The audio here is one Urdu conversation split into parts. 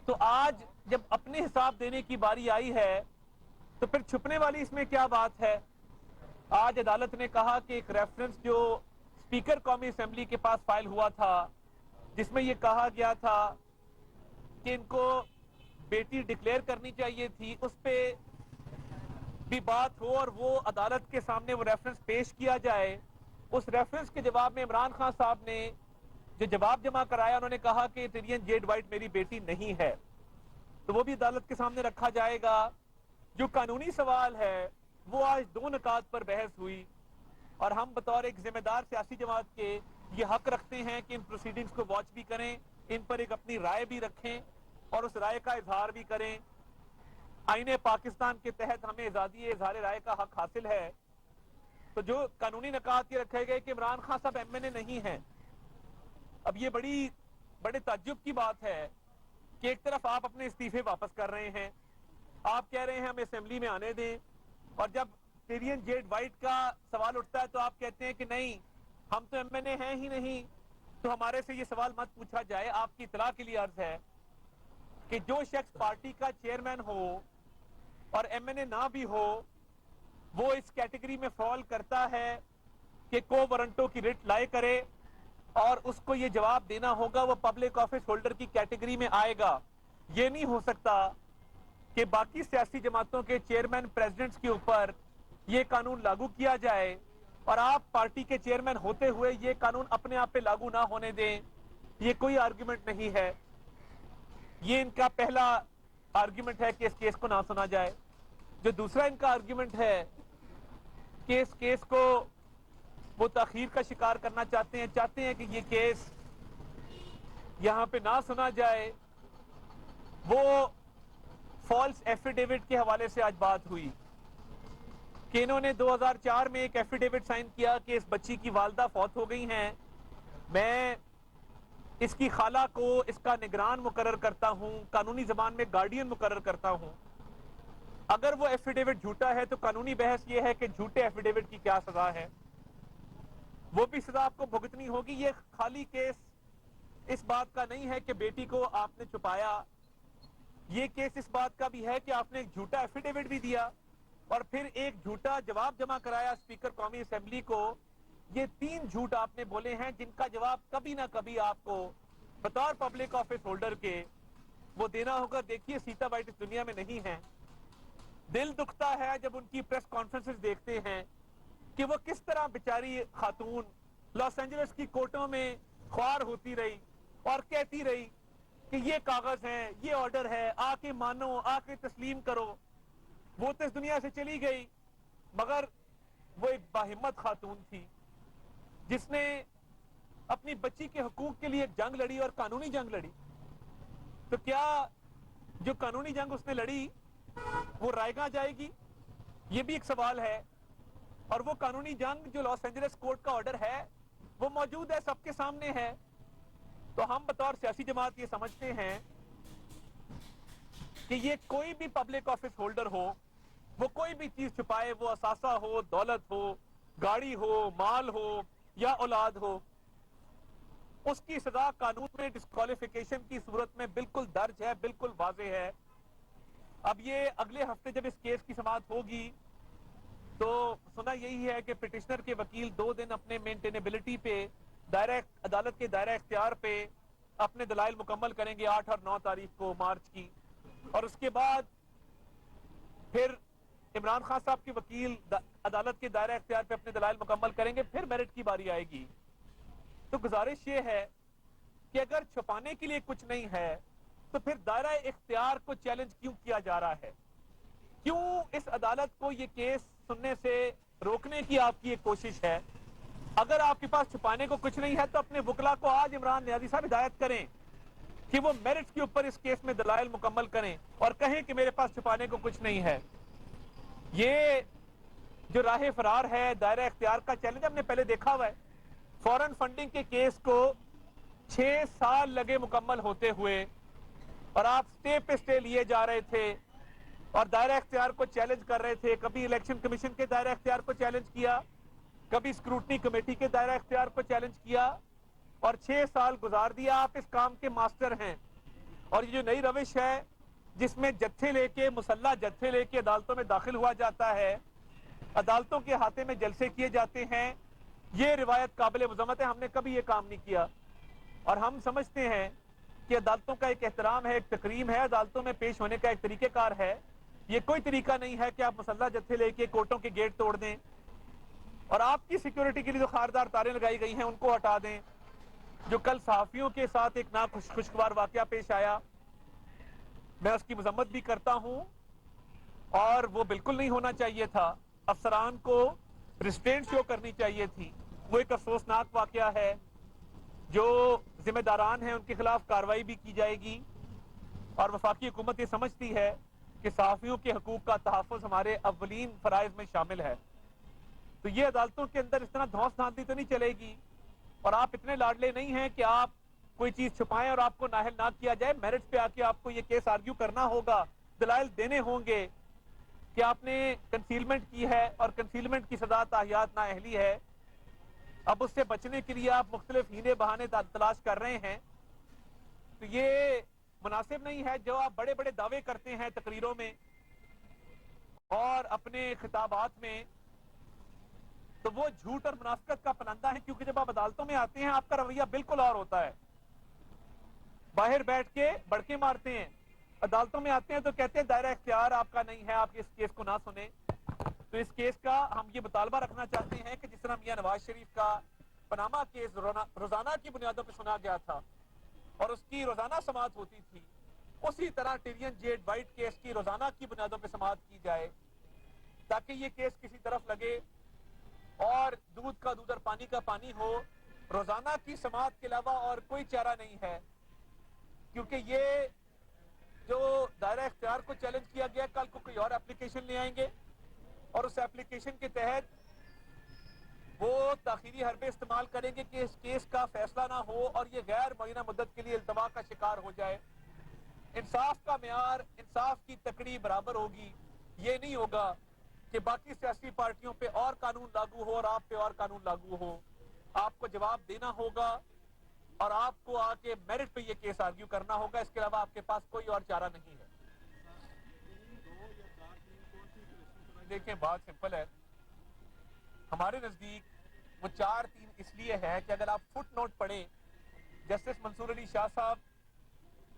تو آج جب اپنے حساب دینے کی باری آئی ہے تو پھر چھپنے والی اس میں کیا بات ہے؟ آج عدالت نے کہا کہ ایک ریفرنس جو اسپیکر قومی اسمبلی کے پاس فائل ہوا تھا جس میں یہ کہا گیا تھا کہ ان کو بیٹی ڈکلیئر کرنی چاہیے تھی، اس پہ بھی بات ہو اور وہ عدالت کے سامنے وہ ریفرنس پیش کیا جائے۔ اس ریفرنس کے جواب میں عمران خان صاحب نے جو جواب جمع کرایا، انہوں نے کہا کہ ٹیرین جیڈ وائٹ میری بیٹی نہیں ہے، تو وہ بھی عدالت کے سامنے رکھا جائے گا۔ جو قانونی سوال ہے وہ آج دو نکات پر بحث ہوئی، اور ہم بطور ایک ذمہ دار سیاسی جماعت کے یہ حق رکھتے ہیں کہ ان پروسیڈنگز کو واچ بھی کریں، ان پر ایک اپنی رائے بھی رکھیں اور اس رائے کا اظہار بھی کریں۔ آئین پاکستان کے تحت ہمیں آزادی اظہار رائے کا حق حاصل ہے، تو جو قانونی نکات یہ رکھے گئے کہ عمران خان صاحب ایم این اے نہیں ہیں۔ اب یہ بڑے تعجب کی بات ہے کہ ایک طرف آپ اپنے استعفے واپس کر رہے ہیں، آپ کہہ رہے ہیں ہمیں اسمبلی میں آنے دیں، اور جب ٹیرین جیڈ وائٹ کا سوال اٹھتا ہے تو آپ کہتے ہیں کہ نہیں ہم تو ایم این اے ہیں ہی نہیں، تو ہمارے سے یہ سوال مت پوچھا جائے۔ آپ کی اطلاع کے لیے عرض ہے کہ جو شخص پارٹی کا چیئرمین ہو اور ایم این اے نہ بھی ہو، وہ اس کیٹیگری میں فال کرتا ہے کہ کو وارنٹوں کی رٹ لائے کرے، اور اس کو یہ جواب دینا ہوگا، وہ پبلک آفس ہولڈر کی کیٹیگری میں آئے گا۔ یہ نہیں ہو سکتا کہ باقی سیاسی جماعتوں کے چیئرمین پریزیڈنٹس کے اوپر یہ قانون لاگو کیا جائے اور آپ پارٹی کے چیئرمین ہوتے ہوئے یہ قانون اپنے آپ پہ لاگو نہ ہونے دیں۔ یہ کوئی آرگیومنٹ نہیں ہے۔ یہ ان کا پہلا آرگیومنٹ ہے کہ اس کیس کو نہ سنا جائے۔ جو دوسرا ان کا آرگیومنٹ ہے کہ اس کیس کو وہ تاخیر کا شکار کرنا چاہتے ہیں کہ یہ کیس یہاں پہ نہ سنا جائے۔ وہ فالس ایفیڈیوٹ کے حوالے سے آج بات ہوئی کہ انہوں نے 2004 میں ایک ایفیڈیوٹ سائن کیا کہ اس بچی کی والدہ فوت ہو گئی ہیں، میں اس کی خالہ کو اس کا نگران مقرر کرتا ہوں، قانونی زبان میں گارڈین مقرر کرتا ہوں۔ اگر وہ ایفیڈیوٹ جھوٹا ہے تو قانونی بحث یہ ہے کہ جھوٹے ایفیڈیوٹ کی کیا سزا ہے، وہ بھی سزا آپ کو بھگتنی ہوگی۔ یہ خالی کیس اس بات کا نہیں ہے کہ بیٹی کو آپ نے چھپایا، یہ کیس اس بات کا بھی ہے کہ آپ نے ایک جھوٹا ایفیڈیوٹ بھی دیا اور پھر ایک جھوٹا جواب جمع کرایا اسپیکر قومی اسمبلی کو۔ یہ تین جھوٹ آپ نے بولے ہیں جن کا جواب کبھی نہ کبھی آپ کو بطور پبلک آفس ہولڈر کے وہ دینا ہوگا۔ دیکھیے سیتا وائٹ اس دنیا میں نہیں ہے، دل دکھتا ہے جب ان کی پریس کانفرنسز دیکھتے ہیں کہ وہ کس طرح بیچاری خاتون لاس اینجلس کی کورٹوں میں خوار ہوتی رہی اور کہتی رہی کہ یہ کاغذ ہیں، یہ آرڈر ہے، آ کے مانو، آ کے تسلیم کرو۔ وہ تو اس دنیا سے چلی گئی، مگر وہ ایک باہمت خاتون تھی جس نے اپنی بچی کے حقوق کے لیے ایک جنگ لڑی اور قانونی جنگ لڑی۔ تو کیا جو قانونی جنگ اس نے لڑی وہ رائے گاہ جائے گی؟ یہ بھی ایک سوال ہے۔ اور وہ قانونی جنگ جو لاس اینجلس کورٹ کا آرڈر ہے وہ موجود ہے، سب کے سامنے ہے۔ تو ہم بطور سیاسی جماعت یہ سمجھتے ہیں کہ یہ کوئی بھی پبلک آفس ہولڈر ہو، وہ کوئی بھی چیز چھپائے، وہ اثاثہ ہو، دولت ہو، گاڑی ہو، مال ہو یا اولاد ہو، اس کی سزا قانون میں ڈسکوالیفیکیشن کی صورت میں بالکل درج ہے، بالکل واضح ہے۔ اب یہ اگلے ہفتے جب اس کیس کی سماعت ہوگی تو سنا یہی ہے کہ پٹیشنر کے وکیل 2 دن اپنے مینٹینیبلٹی پہ عدالت کے دائرہ اختیار پہ اپنے دلائل مکمل کریں گے 8 اور 9 تاریخ کو مارچ کی، اور اس کے بعد پھر عمران خان صاحب کے وکیل عدالت کے دائرہ اختیار پہ اپنے دلائل مکمل کریں گے، پھر میرٹ کی باری آئے گی۔ تو گزارش یہ ہے کہ اگر چھپانے کے لیے کچھ نہیں ہے تو پھر دائرہ اختیار کو چیلنج کیوں کیا جا رہا ہے؟ کیوں اس عدالت کو یہ کیس سننے سے روکنے کی آپ کی ایک کوشش ہے؟ اگر آپ کے پاس چھپانے کو کچھ نہیں ہے تو اپنے وکلا کو آج عمران نیازی صاحب ہدایت کریں کہ وہ میرٹس کے اوپر اس کیس میں دلائل مکمل کریں اور کہیں کہ میرے پاس چھپانے کو کچھ نہیں ہے۔ یہ جو راہ فرار ہے دائرہ اختیار کا چیلنج ہم نے پہلے دیکھا ہوا ہے۔ فورن فنڈنگ کے کیس کو 6 سال لگے مکمل ہوتے ہوئے، اور آپ سٹے پہ سٹے لیے جا رہے تھے اور دائرہ اختیار کو چیلنج کر رہے تھے۔ کبھی الیکشن کمیشن کے دائرہ اختیار کو چیلنج کیا، کبھی اسکروٹنی کمیٹی کے دائرہ اختیار کو چیلنج کیا، اور 6 سال گزار دیا۔ آپ اس کام کے ماسٹر ہیں اور یہ جو نئی روش ہے جس میں جتھے لے کے مسلح جتھے لے کے عدالتوں میں داخل ہوا جاتا ہے, عدالتوں کے ہاتھے میں جلسے کیے جاتے ہیں, یہ روایت قابل مذمت ہے. ہم نے کبھی یہ کام نہیں کیا, اور ہم سمجھتے ہیں کہ عدالتوں کا ایک احترام ہے, ایک تکریم ہے, عدالتوں میں پیش ہونے کا ایک طریقہ کار ہے. یہ کوئی طریقہ نہیں ہے کہ آپ مسلح جتھے لے کے کورٹوں کے گیٹ توڑ دیں اور آپ کی سیکیورٹی کے لیے جو خاردار تاریں لگائی گئی ہیں ان کو ہٹا دیں. جو کل صحافیوں کے ساتھ ایک خوشگوار واقعہ پیش آیا, میں اس کی مذمت بھی کرتا ہوں, اور وہ بالکل نہیں ہونا چاہیے تھا. افسران کو ریسٹرینٹ شو کرنی چاہیے تھی. وہ ایک افسوسناک واقعہ ہے. جو ذمہ داران ہیں ان کے خلاف کارروائی بھی کی جائے گی, اور وفاقی حکومت یہ سمجھتی ہے کہ صحافیوں کے حقوق کا تحفظ ہمارے اولین فرائض میں شامل ہے. تو یہ عدالتوں کے اندر اس طرح دھونس دھاندلی تو نہیں چلے گی, اور آپ اتنے لاڈلے نہیں ہیں کہ آپ کوئی چیز چھپائیں اور آپ کو نااہل نہ کیا جائے. میرٹس پہ آ کے آپ کو یہ کیس آرگیو کرنا ہوگا, دلائل دینے ہوں گے کہ آپ نے کنسیلمنٹ کی ہے اور کنسیلمنٹ کی سزا تاحیات نااہلی ہے. اب اس سے بچنے کے لیے آپ مختلف ہیلے بہانے تلاش کر رہے ہیں, تو یہ مناسب نہیں ہے. جو آپ بڑے بڑے دعوے کرتے ہیں تقریروں میں اور اپنے خطابات میں, تو وہ جھوٹ اور منافقت کا پلندہ ہے, کیونکہ جب آپ عدالتوں میں آتے ہیں آپ کا رویہ بالکل اور ہوتا ہے. باہر بیٹھ کے بڑکے مارتے ہیں, عدالتوں میں آتے ہیں تو کہتے ہیں دائرہ اختیار آپ کا نہیں ہے, آپ اس کیس کو نہ سنیں. تو اس کیس کا ہم یہ مطالبہ رکھنا چاہتے ہیں کہ جس طرح میاں نواز شریف کا پاناما کیس روزانہ کی بنیادوں پہ سنا گیا تھا اور اس کی روزانہ سماعت ہوتی تھی, اسی طرح ٹیرین جیڈ وائٹ کیس کی روزانہ کی بنیادوں پہ سماعت کی جائے, تاکہ یہ کیس کسی طرف لگے اور دودھ کا دودھ اور پانی کا پانی ہو. روزانہ کی سماعت کے علاوہ اور کوئی چارہ نہیں ہے, کیونکہ یہ جو دائرہ اختیار کو چیلنج کیا گیا, کل کو کوئی اور اپلیکیشن لے آئیں گے اور اس اپلیکیشن کے تحت وہ تاخیری حربے استعمال کریں گے کہ اس کیس کا فیصلہ نہ ہو اور یہ غیر معینہ مدت کے لیے التوا کا شکار ہو جائے. انصاف کا معیار, انصاف کی تکڑی برابر ہوگی. یہ نہیں ہوگا کہ باقی سیاسی پارٹیوں پہ اور قانون لاگو ہو اور آپ پہ اور قانون لاگو ہو. آپ کو جواب دینا ہوگا اور آپ کو آ کے میرٹ پہ یہ کیس آرگیو کرنا ہوگا. اس کے علاوہ آپ کے پاس کوئی اور چارہ نہیں ہے. دیکھیں بات سمپل ہے, ہمارے نزدیک وہ 4-3 اس لیے ہے کہ اگر آپ فٹ نوٹ پڑھیں, جسٹس منصور علی شاہ صاحب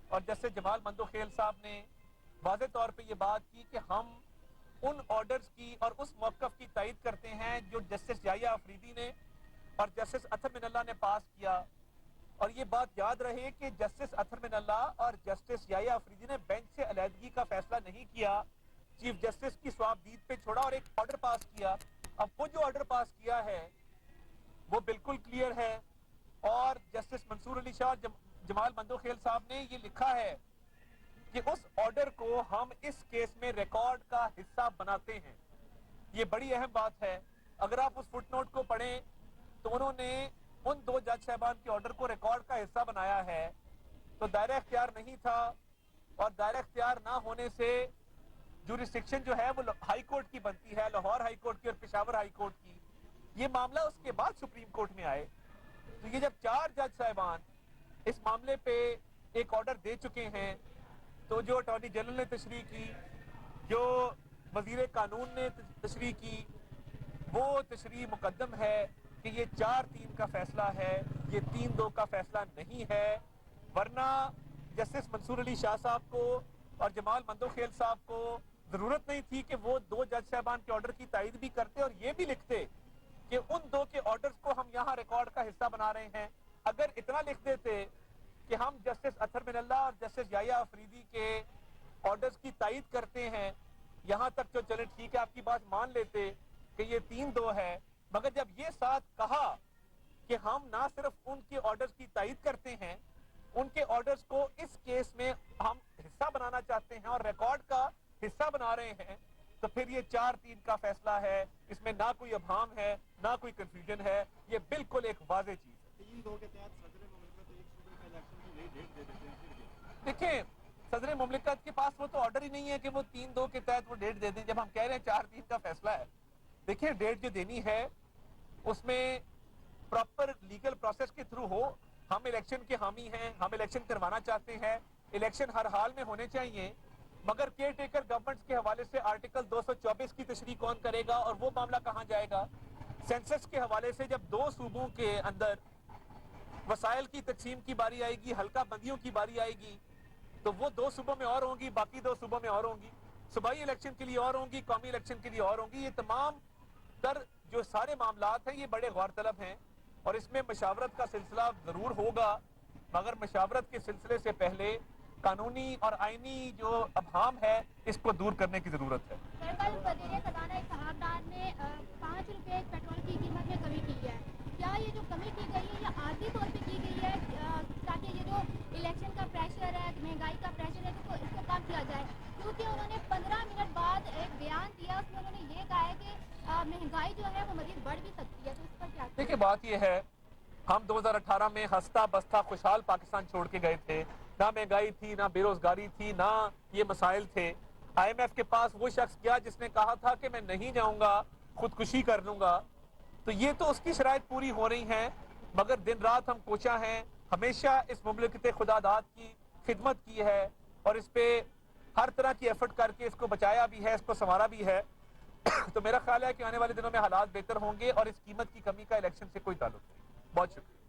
اور جسٹس جمال مندوخیل صاحب نے واضح طور پہ یہ بات کی کہ ہم ان آرڈرز کی اور اس موقف کی تائید کرتے ہیں جو جسٹس یحییٰ آفریدی نے اور جسٹس اطہر من اللہ نے پاس کیا. اور یہ بات یاد رہے کہ جسٹس اطہر من اللہ اور جسٹس یحییٰ آفریدی نے بینچ سے علیحدگی کا فیصلہ نہیں کیا, چیف جسٹس کی سواب دید پہ چھوڑا اور ایک آرڈر پاس کیا. اب وہ جو آرڈر پاس کیا ہے وہ بالکل کلیئر ہے, اور جسٹس منصور علی شاہ اور جمال مندوخیل صاحب نے یہ لکھا ہے کہ اس آرڈر کو ہم اس کیس میں ریکارڈ کا حصہ بناتے ہیں. یہ بڑی اہم بات ہے. اگر آپ اس فٹ نوٹ کو پڑھیں تو انہوں نے ان 2 جج صاحبان کے آرڈر کو ریکارڈ کا حصہ بنایا ہے. تو دائرہ اختیار نہیں تھا, اور دائرہ اختیار نہ ہونے سے جورسڈکشن جو ہے وہ ہائی کورٹ کی بنتی ہے, لاہور ہائی کورٹ کی اور پشاور ہائی کورٹ کی. یہ معاملہ اس کے بعد سپریم کورٹ میں آئے. تو یہ جب 4 جج صاحبان اس معاملے پہ ایک آرڈر دے چکے ہیں, تو جو اٹارنی جنرل نے تشریح کی, جو وزیر قانون نے تشریح کی, وہ تشریح مقدم ہے کہ یہ 4-3 کا فیصلہ ہے, یہ 3-2 کا فیصلہ نہیں ہے. ورنہ جسٹس منصور علی شاہ صاحب کو اور جمال مندوخیل صاحب کو ضرورت نہیں تھی کہ وہ 2 جج صاحبان کے آرڈر کی تائید بھی کرتے اور یہ بھی لکھتے کہ ان 2 کے آرڈرز کو ہم یہاں ریکارڈ کا حصہ بنا رہے ہیں. اگر اتنا لکھ دیتے کہ ہم جسٹس اطہر من اللہ اور جسٹس یحییٰ آفریدی کے آرڈرز کی تائید کرتے ہیں, یہاں تک تو چلے ٹھیک ہے, آپ کی بات مان لیتے کہ یہ 3-2 ہے. مگر جب یہ ساتھ کہا کہ ہم نہ صرف ان کے آرڈرز کی تائید کرتے ہیں, ان کے آرڈرز کو اس کیس میں ہم حصہ بنانا چاہتے ہیں اور ریکارڈ کا حصہ بنا رہے ہیں, تو پھر یہ 4-3 کا فیصلہ ہے. اس میں نہ کوئی ابہام ہے, نہ کوئی کنفیوژن ہے, یہ بالکل ایک واضح چیز ہے. 3-2 کے تحت صدر مملکت ایک صوبے کا الیکشن کی نئی ڈیٹ دے دیتے ہیں. دیکھیں صدر مملکت کے پاس وہ تو آرڈر ہی نہیں ہے کہ وہ 3-2 کے تحت وہ ڈیٹ دے دیں, جب ہم کہہ رہے ہیں 4-3 کا فیصلہ ہے. دیکھیں ڈیٹ جو دینی ہے اس میں پراپر لیگل پروسیس کے تھرو ہو. ہم الیکشن کے حامی ہیں, ہم الیکشن کروانا چاہتے ہیں, الیکشن ہر حال میں ہونے چاہیے، مگر کیئر ٹیکر گورنمنٹس کے حوالے سے آرٹیکل 224 کی تشریح کون کرے گا اور وہ معاملہ کہاں جائے گا؟ سینسس کے حوالے سے جب 2 صوبوں کے اندر وسائل کی تقسیم کی باری آئے گی، حلقہ بندیوں کی باری آئے گی، تو وہ 2 صوبوں میں اور ہوں گی، باقی 2 صوبوں میں اور ہوں گی، صوبائی الیکشن کے لیے اور ہوں گی، قومی الیکشن کے لیے اور ہوں گی۔ یہ تمام تر جو سارے معاملات ہیں یہ بڑے غور طلب ہیں اور اس میں مشاورت کا سلسلہ ضرور ہوگا، مگر مشاورت کے سلسلے سے پہلے قانونی اور آئینی جو ابہام ہے اس کو دور کرنے کی ضرورت ہے۔ کل وزیر خزانہ اتحاد ڈار نے 5 روپے پیٹرول کی قیمت میں کمی کی ہے، کیا یہ جو کمی کی گئی ہے یہ عارضی طور پہ کی گئی ہے تاکہ یہ جو الیکشن کا پریشر ہے، مہنگائی کا پریشر ہے تو اس کو کم کیا جائے؟ کیونکہ انہوں نے 15 منٹ بعد ایک بیان دیا، اس میں انہوں نے یہ کہا ہے کہ مہنگائی جو ہے وہ مزید بڑھ بھی سکتی ہے، تو اس پر کیا؟ دیکھیں بات یہ ہے، ہم 2018 میں ہنستا بستا خوشحال پاکستان چھوڑ کے گئے تھے، نہ مہنگائی تھی، نہ بے روزگاری تھی، نہ یہ مسائل تھے۔ آئی ایم ایف کے پاس وہ شخص گیا جس نے کہا تھا کہ میں نہیں جاؤں گا، خودکشی کر لوں گا، تو یہ تو اس کی شرائط پوری ہو رہی ہیں، مگر دن رات ہم کوشاں ہیں، ہمیشہ اس مملکت خدا داد کی خدمت کی ہے اور اس پہ ہر طرح کی ایفرٹ کر کے اس کو بچایا بھی ہے، اس کو سنوارا بھی ہے۔ تو میرا خیال ہے کہ آنے والے دنوں میں حالات بہتر ہوں گے اور اس قیمت کی کمی کا الیکشن سے کوئی تعلق نہیں۔ بہت شکریہ۔